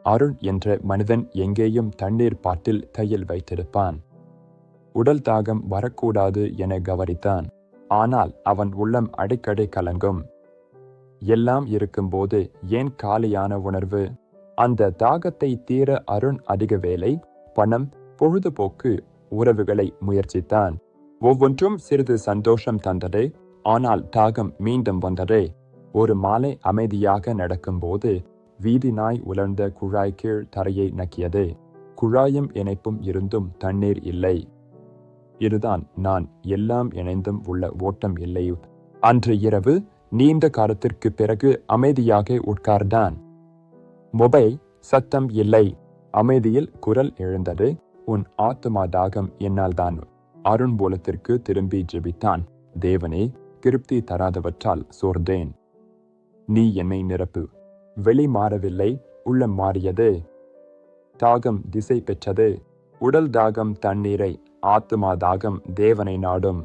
அருண் என்ற மனிதன் எங்கேயும் தண்ணீர் பாட்டில் கையில் வைத்திருப்பான். உடல் தாகம் வரக்கூடாது என கவனித்தான். ஆனால் அவன் உள்ளம் அடிக்கடி கலங்கும். எல்லாம் இருக்கும்போது ஏன் காலியான உணர்வு? அந்த தாகத்தை தீர அருண் அதிக வேலை, பணம், பொழுதுபோக்கு, உறவுகளை முயற்சித்தான். ஒவ்வொன்றும் சிறிது சந்தோஷம் தந்தது. ஆனால் தாகம் மீண்டும் வந்தது. ஒரு மாலை அமைதியாக நடக்கும்போது வீதி நாய் உலர்ந்த குழாய் கீழ் தரையை நக்கியது. குழாயும் இணைப்பும் இருந்தும் தண்ணீர் இல்லை. இதுதான் நான் எல்லாம் இணைந்தும் உள்ள ஓட்டம் இல்லை. அன்று இரவு நீண்ட காலத்திற்கு பிறகு அமைதியாக உட்கார்ந்தான். மொபைல் சத்தம் இல்லை. அமைதியில் குரல் எழுந்தது. உன் ஆத்மா தாகம் என்னால் தான். அருண் போலத்திற்கு திரும்பி ஜெபித்தான். தேவனே, திருப்தி தராதவற்றால் சோர்ந்தேன். நீ என்னை நிரப்பு. வெளி மாறவில்லை, உள்ளம் மாறியது. தாகம் திசை பெற்றது. உடல் தாகம் தண்ணீரை, ஆத்மா தாகம் தேவனை நாடும்.